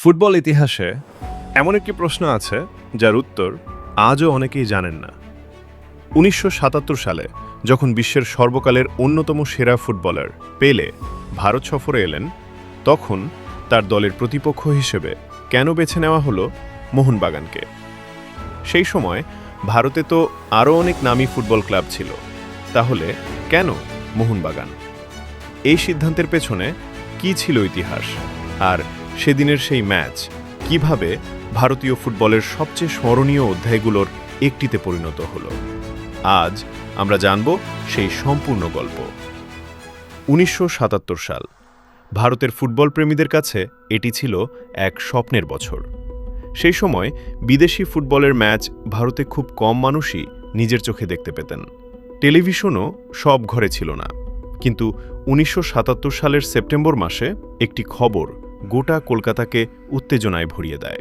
Football ইতিহাসে এমন একটি প্রশ্ন আছে যার উত্তর আজও অনেকেই জানেন না। ১৯৭৭ সালে যখন বিশ্বের সর্বকালের অন্যতম সেরা ফুটবলার পেলে ভারত সফরে এলেন, তখন তার দলের প্রতিপক্ষ হিসেবে কেন বেছে নেওয়া হলো মোহনবাগানকে? সেই সময় ভারতে তো আরও অনেক নামী ফুটবল ক্লাব ছিল, তাহলে কেন মোহনবাগান? এই সিদ্ধান্তের পেছনে কী ছিল ইতিহাস, আর সেদিনের সেই ম্যাচ কিভাবে ভারতীয় ফুটবলের সবচেয়ে স্মরণীয় অধ্যায়গুলোর একটিতে পরিণত হলো? আজ আমরা জানব সেই সম্পূর্ণ গল্প। ১৯৭৭ সাল ভারতের ফুটবল প্রেমীদের কাছে এটি ছিল এক স্বপ্নের বছর। সেই সময় বিদেশি ফুটবলের ম্যাচ ভারতে খুব কম মানুষই নিজের চোখে দেখতে পেতেন। টেলিভিশনও সব ঘরে ছিল না। কিন্তু ১৯৭৭ সালের সেপ্টেম্বর মাসে একটি খবর গোটা কলকাতাকে উত্তেজনায় ভরিয়ে দেয়।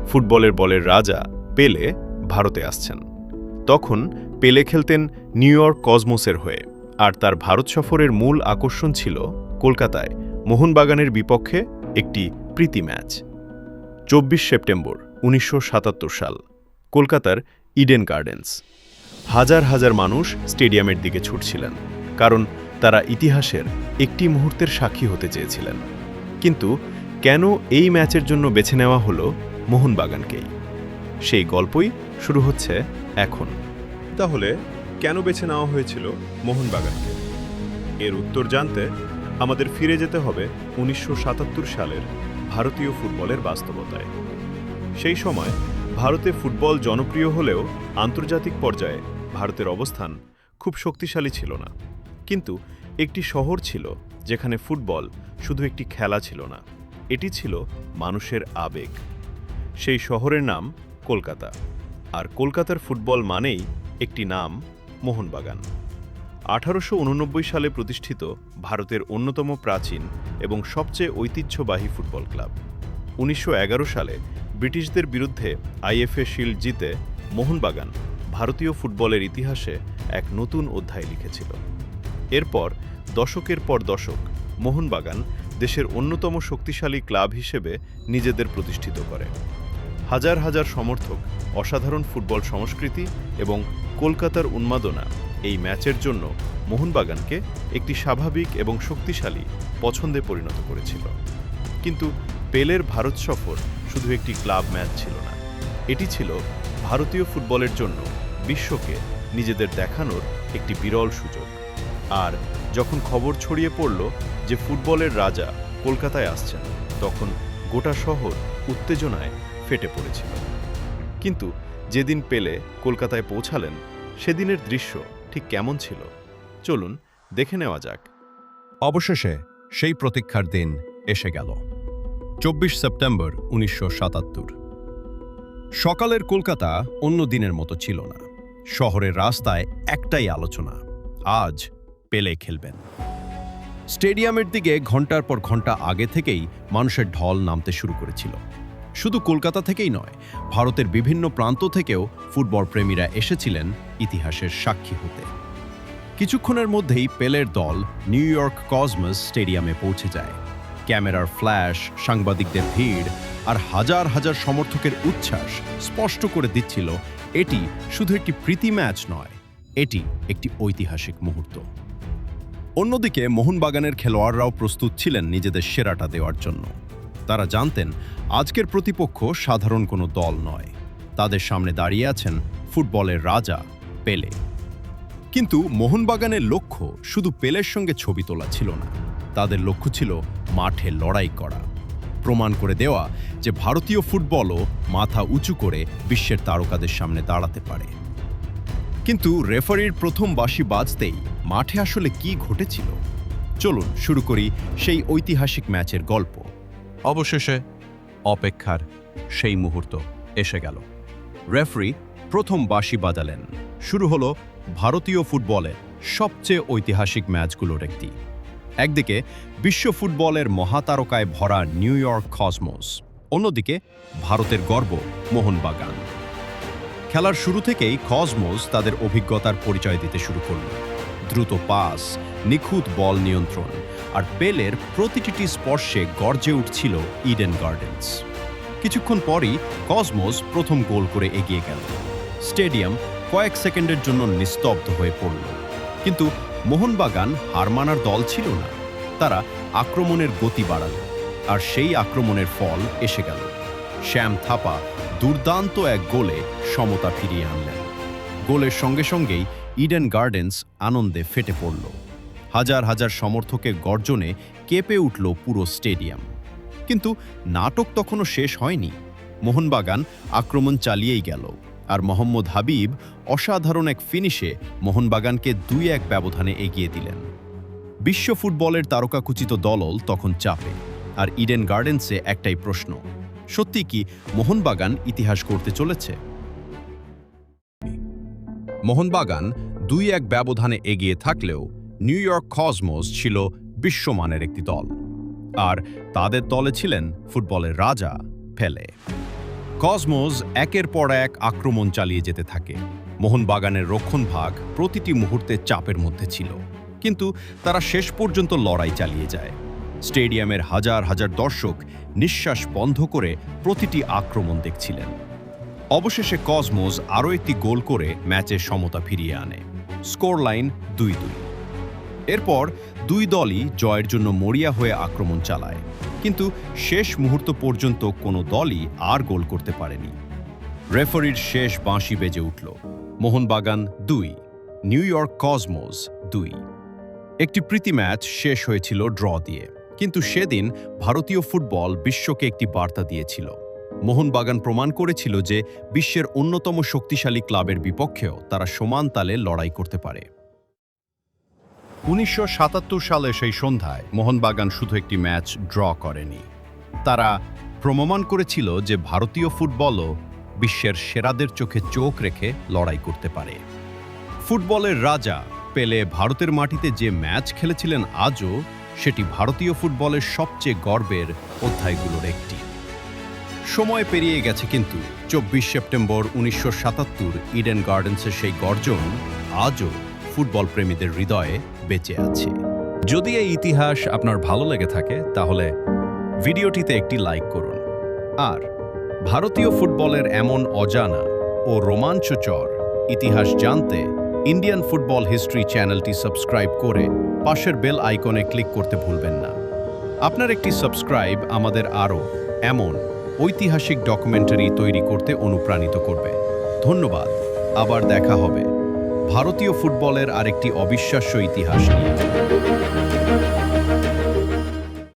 ফুটবলের বলের রাজা পেলে ভারতে আসছেন। তখন পেলে খেলতেন নিউ ইয়র্ক কসমোসের হয়ে, আর তার ভারত সফরের মূল আকর্ষণ ছিল কলকাতায় মোহনবাগানের বিপক্ষে একটি প্রীতি ম্যাচ। ২৪ সেপ্টেম্বর ১৯৭৭ সাল, কলকাতার ইডেন গার্ডেন্স। হাজার হাজার মানুষ স্টেডিয়ামের দিকে ছুটছিলেন, কারণ তারা ইতিহাসের একটি মুহূর্তের সাক্ষী হতে চেয়েছিলেন। কিন্তু কেন এই ম্যাচের জন্য বেছে নেওয়া হলো মোহনবাগানকেই? সেই গল্পই শুরু হচ্ছে এখন। তাহলে কেন বেছে নেওয়া হয়েছিল মোহনবাগানকে? এর উত্তর জানতে আমাদের ফিরে যেতে হবে ১৯৭৭ সালের ভারতীয় ফুটবলের বাস্তবতায়। সেই সময় ভারতে ফুটবল জনপ্রিয় হলেও আন্তর্জাতিক পর্যায়ে ভারতের অবস্থান খুব শক্তিশালী ছিল না। কিন্তু একটি শহর ছিল যেখানে ফুটবল শুধু একটি খেলা ছিল না, এটি ছিল মানুষের আবেগ। সেই শহরের নাম কলকাতা, আর কলকাতার ফুটবল মানেই একটি নাম, মোহনবাগান। ১৮৮৯ সালে প্রতিষ্ঠিত ভারতের অন্যতম প্রাচীন এবং সবচেয়ে ঐতিহ্যবাহী ফুটবল ক্লাব। ১৯১১ সালে ব্রিটিশদের বিরুদ্ধে আইএফএ শিল্ড জিতে মোহনবাগান ভারতীয় ফুটবলের ইতিহাসে এক নতুন অধ্যায় লিখেছিল। এরপর দশকের পর দশক মোহনবাগান দেশের অন্যতম শক্তিশালী ক্লাব হিসেবে নিজেদের প্রতিষ্ঠিত করে। হাজার হাজার সমর্থক, অসাধারণ ফুটবল সংস্কৃতি এবং কলকাতার উন্মাদনা এই ম্যাচের জন্য মোহনবাগানকে একটি স্বাভাবিক এবং শক্তিশালী পছন্দে পরিণত করেছিল। কিন্তু পেলের ভারত সফর শুধু একটি ক্লাব ম্যাচ ছিল না, এটি ছিল ভারতীয় ফুটবলের জন্য বিশ্বকে নিজেদের দেখানোর একটি বিরল সুযোগ। আর যখন খবর ছড়িয়ে পড়ল যে ফুটবলের রাজা কলকাতায় আসছেন, তখন গোটা শহর উত্তেজনায় ফেটে পড়েছিল। কিন্তু যেদিন পেলে কলকাতায় পৌঁছালেন, সেদিনের দৃশ্য ঠিক কেমন ছিল চলুন দেখে নেওয়া যাক। অবশেষে সেই প্রতীক্ষার দিন এসে গেল। ২৪ সেপ্টেম্বর ১৯৭৭। সকালের কলকাতা অন্য দিনের মতো ছিল না। শহরের রাস্তায় একটাই আলোচনা, আজ পেলে খেলবেন। স্টেডিয়ামের দিকে ঘন্টার পর ঘন্টা আগে থেকেই মানুষের ঢল নামতে শুরু করেছিল। শুধু কলকাতা থেকেই নয়, ভারতের বিভিন্ন প্রান্ত থেকেও ফুটবল প্রেমীরা এসেছিলেন ইতিহাসের সাক্ষী হতে। কিছুক্ষণের মধ্যেই পেলের দল নিউ ইয়র্ক কসমোস স্টেডিয়ামে পৌঁছে যায়। ক্যামেরার ফ্ল্যাশ, সাংবাদিকদের ভিড় আর হাজার হাজার সমর্থকের উচ্ছ্বাস স্পষ্ট করে দিচ্ছিল এটি শুধু একটি প্রীতি ম্যাচ নয়, এটি একটি ঐতিহাসিক মুহূর্ত। অন্যদিকে মোহনবাগানের খেলোয়াড়রাও প্রস্তুত ছিলেন নিজেদের সেরাটা দেওয়ার জন্য। তারা জানতেন আজকের প্রতিপক্ষ সাধারণ কোনো দল নয়, তাদের সামনে দাঁড়িয়ে আছেন ফুটবলের রাজা পেলে। কিন্তু মোহনবাগানের লক্ষ্য শুধু পেলের সঙ্গে ছবি তোলা ছিল না, তাদের লক্ষ্য ছিল মাঠে লড়াই করা, প্রমাণ করে দেওয়া যে ভারতীয় ফুটবলও মাথা উঁচু করে বিশ্বের তারকাদের সামনে দাঁড়াতে পারে। কিন্তু রেফারির প্রথম বাঁশি বাজতেই মাঠে আসলে কি ঘটেছিল চলুন শুরু করি সেই ঐতিহাসিক ম্যাচের গল্প। অবশেষে অপেক্ষার সেই মুহূর্ত এসে গেল। রেফারি প্রথম বাঁশি বাজালেন। শুরু হলো ভারতীয় ফুটবলের সবচেয়ে ঐতিহাসিক ম্যাচগুলোর একটি। একদিকে বিশ্ব ফুটবলের মহাতারকায় ভরা নিউ ইয়র্ক কসমোস, অন্যদিকে ভারতের গর্ব মোহনবাগান। খেলার শুরু থেকেই কসমোস তাদের অভিজ্ঞতার পরিচয় দিতে শুরু করল। দ্রুত পাস, নিখুঁত বল নিয়ন্ত্রণ আর পেলের প্রতিটি স্পর্শে গর্জে উঠছিল ইডেন গার্ডেন্স। কিছুক্ষণ পরই কসমোস প্রথম গোল করে এগিয়ে গেল। স্টেডিয়াম কয়েক সেকেন্ডের জন্য নিস্তব্ধ হয়ে পড়ল, কিন্তু মোহনবাগান হার মানার দল ছিল না। তারা আক্রমণের গতি বাড়াল, আর সেই আক্রমণের ফল এসে গেল। শ্যাম থাপা দুর্দান্ত এক গোলে সমতা ফিরিয়ে আনলেন। গোলের সঙ্গে সঙ্গেই ইডেন গার্ডেন্স আনন্দে ফেটে পড়ল। হাজার হাজার সমর্থকের গর্জনে কেঁপে উঠল পুরো স্টেডিয়াম। কিন্তু নাটক তখনও শেষ হয়নি। মোহনবাগান আক্রমণ চালিয়েই গেল, আর মোহাম্মদ হাবিব অসাধারণ এক ফিনিশে মোহনবাগানকে 2-1 ব্যবধানে এগিয়ে দিলেন। বিশ্ব ফুটবলের তারকাখচিত দলল তখন চাপে, আর ইডেন গার্ডেন্সে একটাই প্রশ্ন, সত্যি কি মোহনবাগান ইতিহাস করতে চলেছে? মোহনবাগান 2-1 ব্যবধানে এগিয়ে থাকলেও নিউ ইয়র্ক কসমোস ছিল বিশ্বমানের একটি দল, আর তাদের দলে ছিলেন ফুটবলের রাজা পেলে। কসমোস একের পর এক আক্রমণ চালিয়ে যেতে থাকে। মোহনবাগানের রক্ষণভাগ প্রতিটি মুহূর্তে চাপের মধ্যে ছিল, কিন্তু তারা শেষ পর্যন্ত লড়াই চালিয়ে যায়। স্টেডিয়ামের হাজার হাজার দর্শক নিঃশ্বাস বন্ধ করে প্রতিটি আক্রমণ দেখছিলেন। অবশেষে কসমোস আরও একটি গোল করে ম্যাচের সমতা ফিরিয়ে আনে। Score line 2-2। এরপর দুই দলই জয়ের জন্য মরিয়া হয়ে আক্রমণ চালায়, কিন্তু শেষ মুহূর্ত পর্যন্ত কোনো দলই আর গোল করতে পারেনি। রেফারির শেষ বাঁশি বেজে উঠল। Mohun Bagan 2, new York Cosmos 2। একটি প্রীতি ম্যাচ শেষ হয়েছিল ড্র দিয়ে, কিন্তু সেদিন ভারতীয় ফুটবল বিশ্বকে একটি বার্তা দিয়েছিল। মোহনবাগান প্রমাণ করেছিল যে বিশ্বের অন্যতম শক্তিশালী ক্লাবের বিপক্ষেও তারা সমান তালে লড়াই করতে পারে। 1977 সালে সেই সন্ধ্যায় মোহনবাগান শুধু একটি ম্যাচ ড্র করেনি, তারা প্রমাণ করেছিল যে ভারতীয় ফুটবলও বিশ্বের সেরাদের চোখে চোখ রেখে লড়াই করতে পারে। ফুটবলের রাজা পেলে ভারতের মাটিতে যে ম্যাচ খেলেছিলেন আজও সেটি ভারতীয় ফুটবলের সবচেয়ে গর্বের অধ্যায়গুলোর একটি। সময় পেরিয়ে গেছে, কিন্তু 24 সেপ্টেম্বর 1977 ইডেন গার্ডেন্সের সেই গর্জন আজও ফুটবল প্রেমীদের হৃদয়ে বেঁচে আছে। যদি এই ইতিহাস আপনার ভালো লেগে থাকে তাহলে ভিডিওটিতে একটি লাইক করুন, আর ভারতীয় ফুটবলের এমন অজানা ও রোমাঞ্চকর ইতিহাস জানতে ইন্ডিয়ান ফুটবল হিস্ট্রি চ্যানেলটি সাবস্ক্রাইব করে পাশের বেল আইকনে ক্লিক করতে ভুলবেন না। আপনার একটি সাবস্ক্রাইব আমাদের আরও এমন ঐতিহাসিক ডকুমেন্টারি তৈরি করতে অনুপ্রাণিত করবে। ধন্যবাদ। আবার দেখা হবে ভারতীয় ফুটবলের আরেকটি অবিশ্বাস্য ইতিহাস নিয়ে।